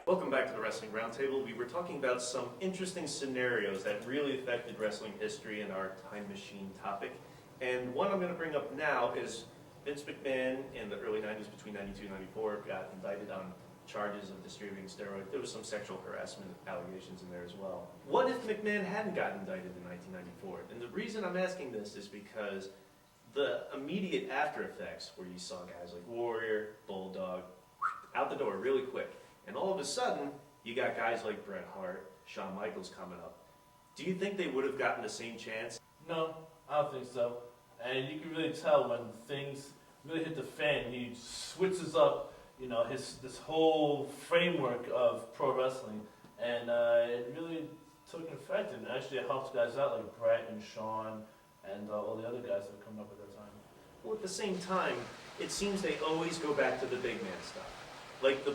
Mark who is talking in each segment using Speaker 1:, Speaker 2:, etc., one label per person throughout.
Speaker 1: Welcome back to the Wrestling Roundtable. We were talking about some interesting scenarios that really affected wrestling history in our time machine topic. And one I'm going to bring up now is Vince McMahon in the early 90s, between 92 and 94, got indicted on charges of distributing steroid. There was some sexual harassment allegations in there as well. What if McMahon hadn't gotten indicted in 1994? And the reason I'm asking this is because the immediate after effects, where you saw guys like Warrior, Bulldog, out the door really quick. And all of a sudden, you got guys like Bret Hart, Shawn Michaels coming up. Do you think they would have gotten the same chance?
Speaker 2: No, I don't think so. And you can really tell when things really hit the fan. He switches up, this whole framework of pro wrestling, and it really took an effect. And actually, it helped guys out like Bret and Shawn and all the other guys that were coming up at that time.
Speaker 1: Well, at the same time, it seems they always go back to the big man stuff. Like the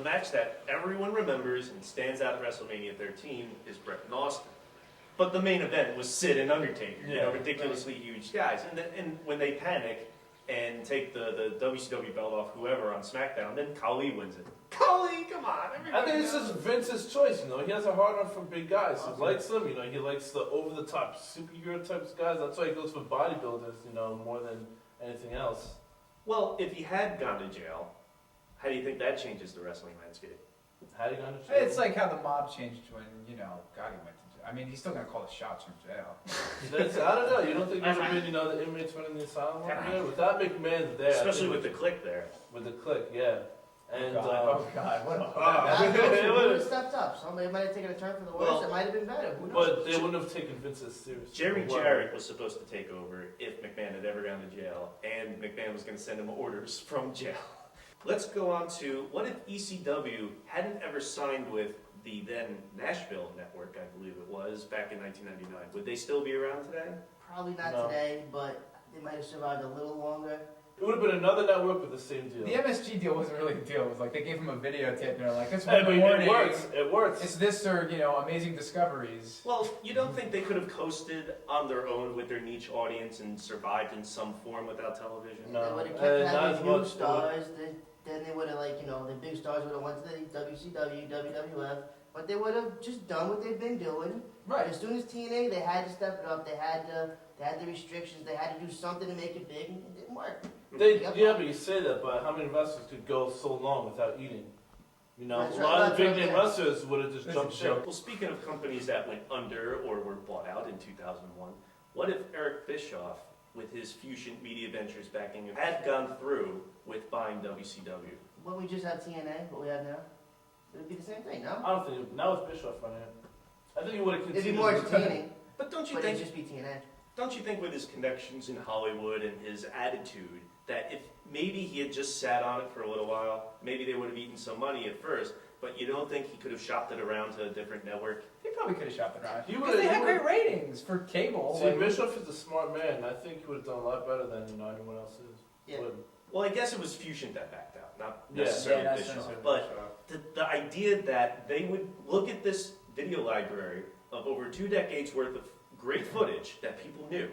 Speaker 1: match that everyone remembers and stands out at WrestleMania 13 is Bret and Austin. But the main event was Sid and Undertaker, ridiculously huge guys. And when they panic and take the WCW belt off whoever on SmackDown, then Khali wins it. Khali, come on!
Speaker 2: I think it's just Vince's choice, He has a hard on for big guys. He likes them, He likes the over-the-top superhero types guys. That's why he goes for bodybuilders, more than anything else.
Speaker 1: Well, if he had gone to jail, how do you think that changes the wrestling landscape?
Speaker 2: How do you understand?
Speaker 3: It's like how the mob changed when, God, he went to jail. I mean, he's still going to call the shots from jail.
Speaker 2: I don't know. You don't think there would have been, the inmates running the asylum over there? Without McMahon there.
Speaker 1: Especially with the clique there.
Speaker 2: With the clique, yeah. And,
Speaker 3: oh, God, what a...
Speaker 4: They would have stepped up. Somebody might have taken a turn for the worse. It might have been better. Who knows?
Speaker 2: But they wouldn't have taken Vince as seriously.
Speaker 1: Jerry Jarrett was supposed to take over if McMahon had ever gone to jail, and McMahon was going to send him orders from jail. Let's go on to, what if ECW hadn't ever signed with the then Nashville network, I believe it was, back in 1999? Would they still be around today?
Speaker 4: Probably not today, but they might have survived a little longer.
Speaker 2: It would have been another network with the same deal.
Speaker 3: The MSG deal wasn't really a deal. It was like they gave him a videotape and they're like, this
Speaker 2: one
Speaker 3: morning.
Speaker 2: It works.
Speaker 3: It's this or, Amazing Discoveries.
Speaker 1: Well, you don't think they could have coasted on their own with their niche audience and survived in some form without television?
Speaker 4: No. They would have kept having new stars. Then they would have, the big stars would have went to the WCW, WWF, but they would have just done what they've been doing.
Speaker 3: Right.
Speaker 4: As soon as TNA, they had to step it up. They had the restrictions. They had to do something to make it big, and it didn't work.
Speaker 2: But you say that, but how many wrestlers could go so long without eating? A lot of big name wrestlers would have just jumped ship.
Speaker 1: Well, speaking of companies that went under or were bought out in 2001, what if Eric Bischoff, with his Fuscient Media Ventures backing him, had gone through with buying WCW?
Speaker 4: Well, we just have TNA, what we have now. It would be the same thing, no?
Speaker 2: I don't think, now with Bischoff running it, I think he would have continued.
Speaker 4: It'd be more entertaining.
Speaker 1: But don't you
Speaker 4: but
Speaker 1: think...
Speaker 4: it'd just be TNA.
Speaker 1: Don't you think with his connections in Hollywood and his attitude, that if maybe he had just sat on it for a little while, maybe they would have eaten some money at first, but you don't think he could have shopped it around to a different network?
Speaker 3: He probably could have shopped it around. Because they had great ratings for cable.
Speaker 2: See, Bischoff is a smart man. I think he would have done a lot better than anyone else is.
Speaker 4: Yeah.
Speaker 1: Well, I guess it was Fuscient that backed out, not necessarily Bischoff. But the idea that they would look at this video library of over 2 decades worth of great footage that people knew,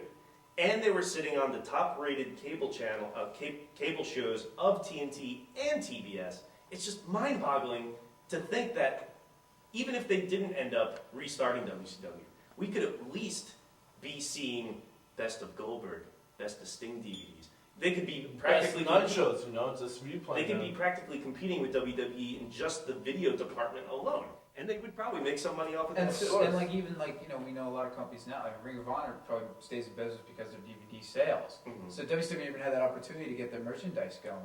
Speaker 1: and they were sitting on the top-rated cable channel, cable shows of TNT and TBS. It's just mind-boggling to think that even if they didn't end up restarting WCW, we could at least be seeing Best of Goldberg, Best of Sting DVDs. They could be practically
Speaker 2: shows, just replaying.
Speaker 1: They could be practically competing with WWE in just the video department alone. And they would probably make some money off of that too.
Speaker 3: And we know a lot of companies now, like Ring of Honor probably stays in business because of DVD sales. Mm-hmm. So WCW even had that opportunity to get their merchandise going,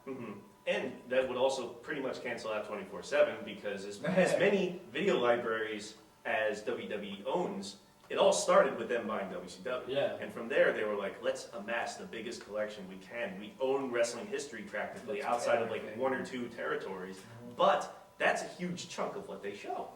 Speaker 1: Mm-hmm. And that would also pretty much cancel out 24/7 because as many video libraries as WWE owns, it all started with them buying WCW.
Speaker 2: Yeah.
Speaker 1: And from there, they were like, let's amass the biggest collection we can. We own wrestling history practically outside of 1 or 2 territories. Mm-hmm. But that's a huge chunk of what they show.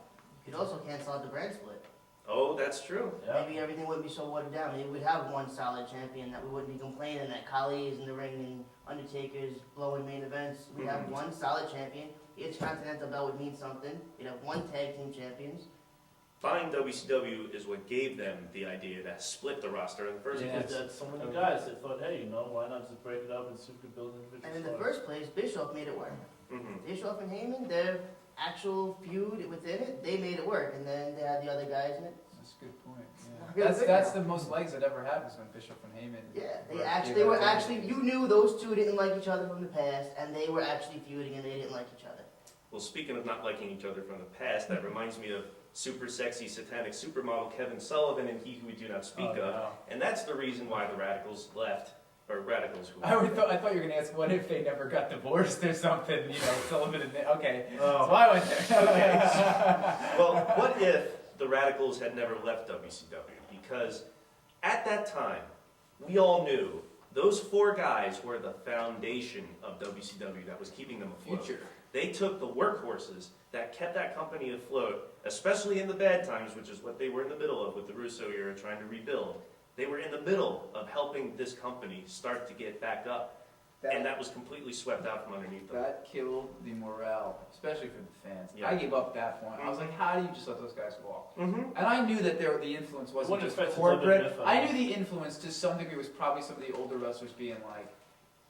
Speaker 4: You could also cancel out the brand split.
Speaker 1: Oh, that's true.
Speaker 2: Yeah.
Speaker 4: Maybe everything wouldn't be so watered down. Maybe we'd have one solid champion that we wouldn't be complaining that Khali is in the ring and Undertaker's blowing main events. We'd have one solid champion. Each Continental belt would mean something. You'd have one tag team champions.
Speaker 1: Buying WCW is what gave them the idea to split the roster in the first place.
Speaker 2: Because that's some of the guys that thought, hey, why not just break it up and see if we could build individual
Speaker 4: And in the first place, Bischoff made it work. Mm-hmm. Bischoff and Heyman, they're actual feud within it, they made it work, and then they had the other guys in it.
Speaker 3: That's a good point.
Speaker 4: Not
Speaker 3: Yeah.
Speaker 4: really
Speaker 3: That's
Speaker 4: big
Speaker 3: the most legs it ever had was when Bischoff and Heyman.
Speaker 4: Yeah,
Speaker 1: Right.
Speaker 4: they were actually, you knew those two didn't like each other from the past, and they were actually feuding and they didn't like each other.
Speaker 1: Well, speaking of not liking each other from the past, that reminds me of super sexy satanic supermodel Kevin Sullivan and He Who We Do Not Speak
Speaker 3: Oh,
Speaker 1: Of.
Speaker 3: no.
Speaker 1: And that's the reason why the Radicalz left, or Radicalz who...
Speaker 3: I thought you were going to ask, what if they never got divorced or something? You know, Sullivan and okay.
Speaker 2: Oh.
Speaker 3: So I went there.
Speaker 1: Okay. Well, what if the Radicalz had never left WCW? Because at that time, we all knew those four guys were the foundation of WCW that was keeping them afloat.
Speaker 3: Future.
Speaker 1: They took the workhorses that kept that company afloat, especially in the bad times, which is what they were in the middle of with the Russo era trying to rebuild. They were in the middle of helping this company start to get back up. And that was completely swept out from underneath them.
Speaker 3: That killed the morale, especially for the fans.
Speaker 1: Yeah.
Speaker 3: I gave up at that point. I was like, how do you just let those guys walk?
Speaker 1: Mm-hmm.
Speaker 3: And I knew that the influence wasn't
Speaker 2: Wouldn't
Speaker 3: just
Speaker 2: expect
Speaker 3: corporate.
Speaker 2: it to be
Speaker 3: I knew the influence to some degree was probably some of the older wrestlers being like,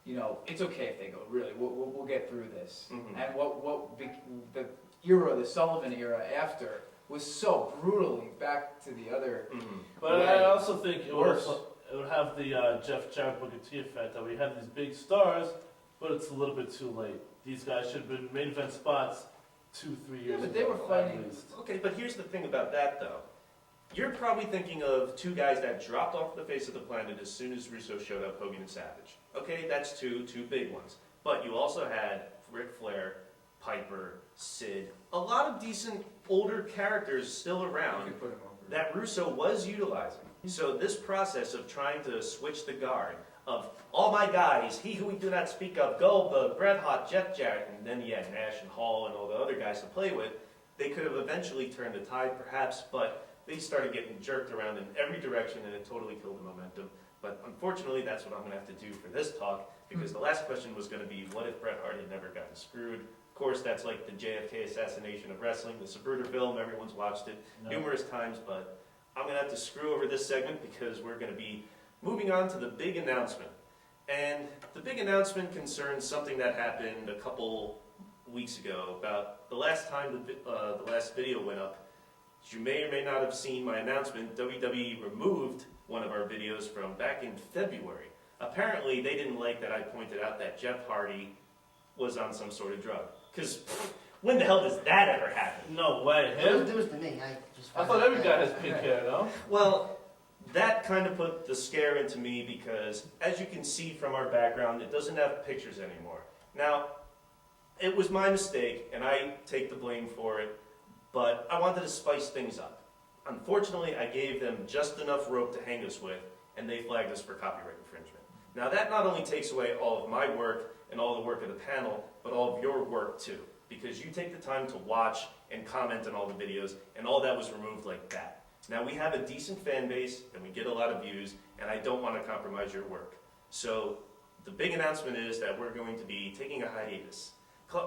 Speaker 3: you know, it's okay if they go. Really, we'll get through this.
Speaker 1: Mhm.
Speaker 3: And the era, the Sullivan era after, was so brutally back to the other.
Speaker 1: Mm-hmm.
Speaker 2: But I also think it would,
Speaker 3: Worse.
Speaker 2: it would have the Jeff Jarrett Booker T effect that we have these big stars, but it's a little bit too late. These guys should have been main event spots 2-3 years
Speaker 3: But
Speaker 2: ago.
Speaker 3: they were
Speaker 2: at
Speaker 3: fighting.
Speaker 2: least.
Speaker 1: Okay, but here's the thing about that, though. You're probably thinking of two guys that dropped off the face of the planet as soon as Russo showed up, Hogan and Savage. Okay, that's two big ones. But you also had Ric Flair, Piper, Sid, a lot of decent older characters still
Speaker 3: You
Speaker 1: around
Speaker 3: could put him over.
Speaker 1: that Russo was utilizing. So this process of trying to switch the guard, of all my guys, He Who We Do Not Speak Of, Goldberg, Bret Hart, Jeff Jarrett, and then you had Nash and Hall and all the other guys to play with, they could have eventually turned the tide perhaps, but they started getting jerked around in every direction and it totally killed the momentum. But unfortunately, that's what I'm going to have to do for this talk, because the last question was going to be, what if Bret Hart had never gotten screwed? Of course, that's like the JFK assassination of wrestling, the Zapruder film, everyone's watched it
Speaker 2: No.
Speaker 1: numerous times, but I'm going to have to screw over this segment because we're going to be moving on to the big announcement. And the big announcement concerns something that happened a couple weeks ago, about the last time the last video went up. As you may or may not have seen my announcement, WWE removed one of our videos from back in February. Apparently, they didn't like that I pointed out that Jeff Hardy was on some sort of drug. Because when the hell does that ever happen?
Speaker 2: No way.
Speaker 4: It was,
Speaker 2: Him?
Speaker 4: it was to me.
Speaker 2: I thought every guy has pink hair, no?
Speaker 1: Well, that kind of put the scare into me because, as you can see from our background, it doesn't have pictures anymore. Now, it was my mistake, and I take the blame for it, but I wanted to spice things up. Unfortunately, I gave them just enough rope to hang us with, and they flagged us for copyright infringement. Now, that not only takes away all of my work and all the work of the panel, but all of your work too, because you take the time to watch and comment on all the videos, and all that was removed like that. Now, we have a decent fan base, and we get a lot of views, and I don't want to compromise your work. So, the big announcement is that we're going to be taking a hiatus.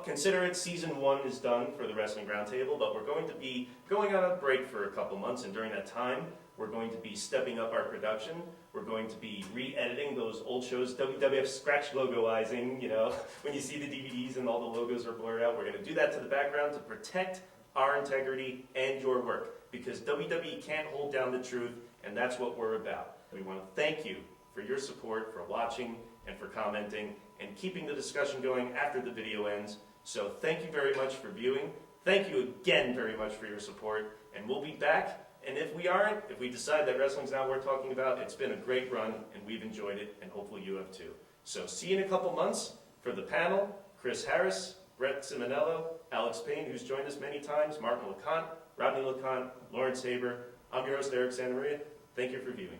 Speaker 1: Consider it season 1 is done for the Wrestling Roundtable, but we're going to be going on a break for a couple months, and during that time, we're going to be stepping up our production. We're going to be re-editing those old shows, WWF scratch logoizing, you know, when you see the DVDs and all the logos are blurred out. We're going to do that to the background to protect our integrity and your work, because WWE can't hold down the truth, and that's what we're about. We want to thank you for your support, for watching, and for commenting, and keeping the discussion going after the video ends. So thank you very much for viewing. Thank you again very much for your support, and we'll be back. And if we aren't, if we decide that wrestling's not worth talking about, it's been a great run, and we've enjoyed it, and hopefully you have too. So see you in a couple months. For the panel, Chris Harris, Brett Simonello, Alex Payne, who's joined us many times, Martin LeConte, Rodney LeConte, Lawrence Haber. I'm your host, Eric Santamaria. Thank you for viewing.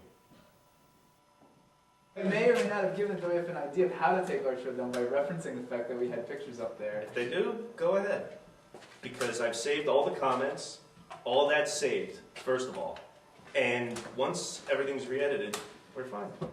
Speaker 3: I may or may not have given the WF an idea of how to take our show down by referencing the fact that we had pictures up there.
Speaker 1: If they do, go ahead. Because I've saved all the comments, all that's saved, first of all. And once everything's re-edited, we're fine.
Speaker 3: Cool.